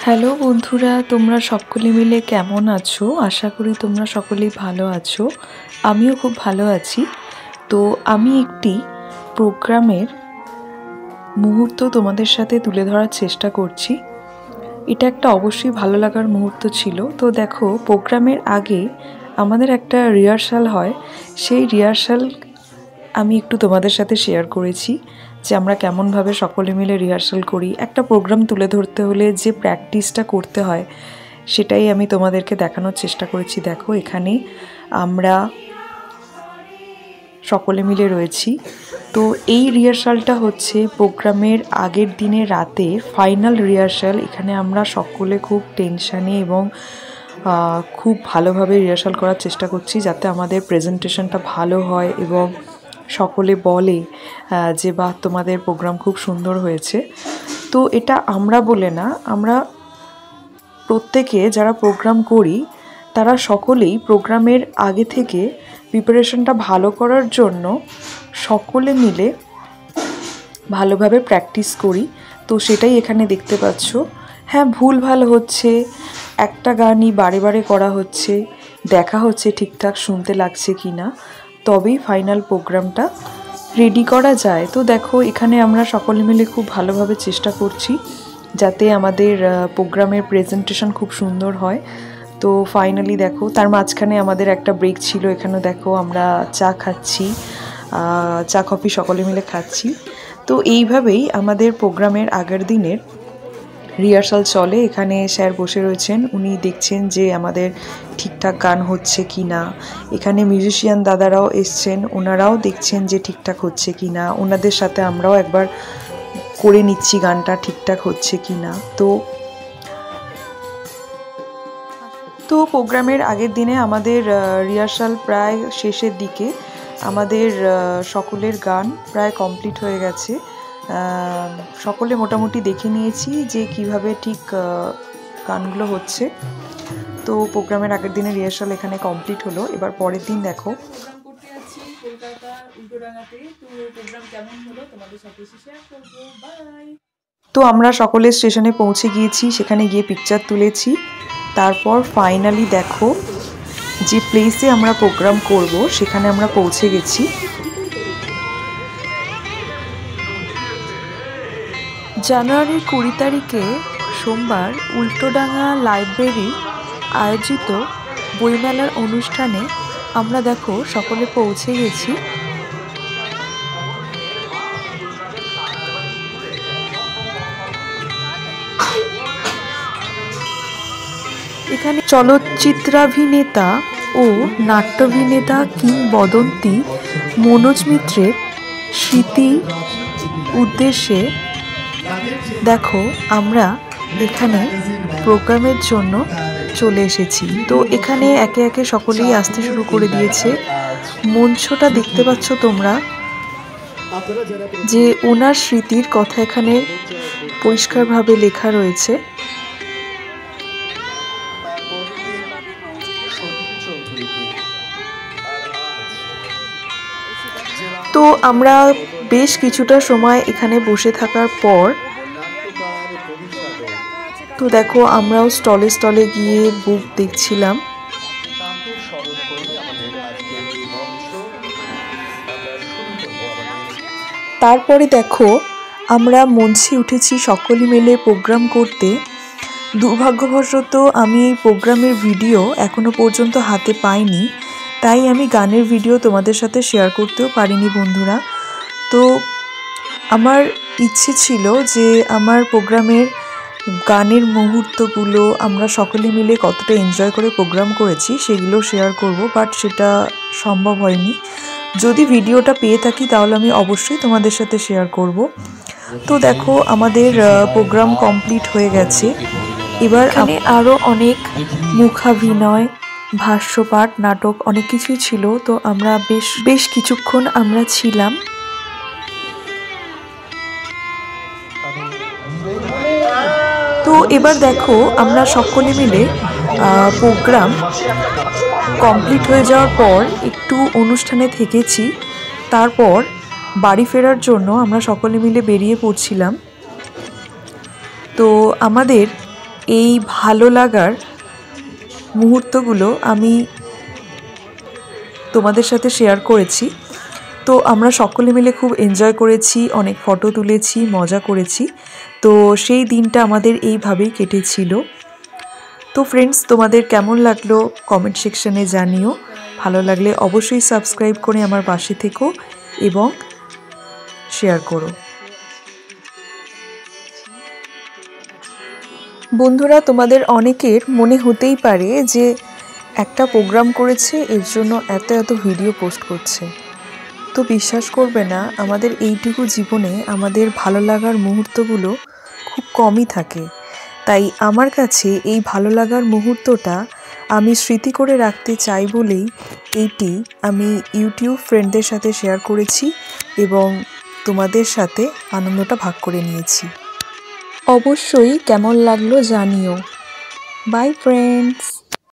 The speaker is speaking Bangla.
হ্যালো বন্ধুরা, তোমরা সকলে মিলে কেমন আছো? আশা করি তোমরা সকলেই ভালো আছো। আমিও খুব ভালো আছি। তো আমি একটি প্রোগ্রামের মুহূর্ত তোমাদের সাথে তুলে ধরার চেষ্টা করছি। এটা একটা অবশ্যই ভালো লাগার মুহূর্ত ছিল। তো দেখো, প্রোগ্রামের আগে আমাদের একটা রিহার্সাল হয়। সেই রিহার্সাল আমি একটু তোমাদের সাথে শেয়ার করেছি যে আমরা কেমনভাবে সকলে মিলে রিহার্সাল করি। একটা প্রোগ্রাম তুলে ধরতে হলে যে প্র্যাকটিসটা করতে হয় সেটাই আমি তোমাদেরকে দেখানোর চেষ্টা করেছি। দেখো, এখানে আমরা সকলে মিলে রয়েছি। তো এই রিহার্সালটা হচ্ছে প্রোগ্রামের আগের দিনে রাতে ফাইনাল রিহার্সাল। এখানে আমরা সকলে খুব টেনশানে এবং খুব ভালোভাবে রিহার্সাল করার চেষ্টা করছি যাতে আমাদের প্রেজেন্টেশনটা ভালো হয় এবং সকলে বলে যে বাহ, তোমাদের প্রোগ্রাম খুব সুন্দর হয়েছে। তো এটা আমরা বলে না, আমরা প্রত্যেকে যারা প্রোগ্রাম করি তারা সকলেই প্রোগ্রামের আগে থেকে প্রিপারেশনটা ভালো করার জন্য সকলে মিলে ভালোভাবে প্র্যাকটিস করি। তো সেটাই এখানে দেখতে পাচ্ছ। হ্যাঁ, ভুল ভালো হচ্ছে, একটা গানই বারে বারে করা হচ্ছে, দেখা হচ্ছে ঠিকঠাক শুনতে লাগছে কি না, তবেই ফাইনাল প্রোগ্রামটা রেডি করা যায়। তো দেখো, এখানে আমরা সকলে মিলে খুব ভালোভাবে চেষ্টা করছি যাতে আমাদের প্রোগ্রামের প্রেজেন্টেশন খুব সুন্দর হয়। তো ফাইনালি দেখো, তার মাঝখানে আমাদের একটা ব্রেক ছিল। এখানে দেখো আমরা চা খাচ্ছি, চা কফি সকলে মিলে খাচ্ছি। তো এইভাবেই আমাদের প্রোগ্রামের আগের দিনের রিহার্সাল চলে। এখানে স্যার বসে রয়েছেন, উনি দেখছেন যে আমাদের ঠিকঠাক গান হচ্ছে কি না। এখানে মিউজিশিয়ান দাদারাও এসছেন, ওনারাও দেখছেন যে ঠিকঠাক হচ্ছে কি না। ওনাদের সাথে আমরাও একবার করে নিচ্ছি গানটা ঠিকঠাক হচ্ছে কি না। তো প্রোগ্রামের আগের দিনে আমাদের রিহার্সাল প্রায় শেষের দিকে। আমাদের সকলের গান প্রায় কমপ্লিট হয়ে গেছে। সকলে মোটামুটি দেখে নিয়েছি যে কিভাবে ঠিক গানগুলো হচ্ছে। তো প্রোগ্রামের আগের দিনে রিহার্সাল এখানে কমপ্লিট হলো। এবার পরের দিন দেখো, তো আমরা সকলে স্টেশনে পৌঁছে গিয়েছি, সেখানে গিয়ে পিকচার তুলেছি। তারপর ফাইনালি দেখো, যে প্লেসে আমরা প্রোগ্রাম করব সেখানে আমরা পৌঁছে গেছি। জানুয়ারির 20 তারিখে সোমবার উল্টোডাঙা লাইব্রেরি আয়োজিত বইমেলার অনুষ্ঠানে আমরা দেখো সকলে পৌঁছে গেছি। এখানে চলচ্চিত্রাভিনেতা ও নাট্যাভিনেতা কিংবদন্তি মনোজ মিত্রের স্মৃতি উদ্দেশ্যে দেখো আমরা এখানে প্রোগ্রামের জন্য চলে এসেছি। তো এখানে একে একে সকলেই আসতে শুরু করে দিয়েছে। মঞ্চটা দেখতে পাচ্ছ তোমরা, যে ওনার স্মৃতির কথা এখানে পরিষ্কারভাবে লেখা রয়েছে। তো আমরা বেশ কিছুটা সময় এখানে বসে থাকার পর তো দেখো আমরাও স্টলে স্টলে গিয়ে বুক দেখছিলাম। তারপরে দেখো আমরা মঞ্চে উঠেছি সকলে মিলে প্রোগ্রাম করতে। দুর্ভাগ্যবশত আমি এই প্রোগ্রামের ভিডিও এখনো পর্যন্ত হাতে পাইনি, তাই আমি গানের ভিডিও তোমাদের সাথে শেয়ার করতেও পারিনি বন্ধুরা। তো আমার ইচ্ছে ছিল যে আমার প্রোগ্রামের গানের মুহূর্তগুলো আমরা সকলে মিলে কতটা এনজয় করে প্রোগ্রাম করেছি সেগুলো শেয়ার করব, বাট সেটা সম্ভব হয়নি। যদি ভিডিওটা পেয়ে থাকি তাহলে আমি অবশ্যই তোমাদের সাথে শেয়ার করব। তো দেখো আমাদের প্রোগ্রাম কমপ্লিট হয়ে গেছে। এবার আমি আরও অনেক মুখাভিনয়, ভাষ্যপাঠ, নাটক অনেক কিছুই ছিল। তো আমরা বেশ কিছুক্ষণ আমরা ছিলাম। তো এবার দেখো আমরা সকলে মিলে প্রোগ্রাম কমপ্লিট হয়ে যাওয়ার পর একটু অনুষ্ঠানে থেকেছি। তারপর বাড়ি ফেরার জন্য আমরা সকলে মিলে বেরিয়ে পড়ছিলাম। তো আমাদের এই ভালো লাগার মুহূর্তগুলো আমি তোমাদের সাথে শেয়ার করেছি। তো আমরা সকলে মিলে খুব এনজয় করেছি, অনেক ফটো তুলেছি, মজা করেছি। তো সেই দিনটা আমাদের এইভাবেই কেটেছিল। তো ফ্রেন্ডস, তোমাদের কেমন লাগলো কমেন্ট সেকশনে জানিও। ভালো লাগলে অবশ্যই সাবস্ক্রাইব করে আমার পাশে থেকো এবং শেয়ার করো। বন্ধুরা, তোমাদের অনেকের মনে হতেই পারে যে একটা প্রোগ্রাম করেছে এর জন্য এত এত ভিডিও পোস্ট করছে। তো বিশ্বাস করবে না, আমাদের এইটুকু জীবনে আমাদের ভালো লাগার মুহূর্তগুলো খুব কমই থাকে। তাই আমার কাছে এই ভালো লাগার মুহূর্তটা আমি স্মৃতি করে রাখতে চাই বলেই এইটি আমি ইউটিউব ফ্রেন্ডদের সাথে শেয়ার করেছি এবং তোমাদের সাথে আনন্দটা ভাগ করে নিয়েছি। অবশ্যই কেমন লাগলো জানিও। By friends.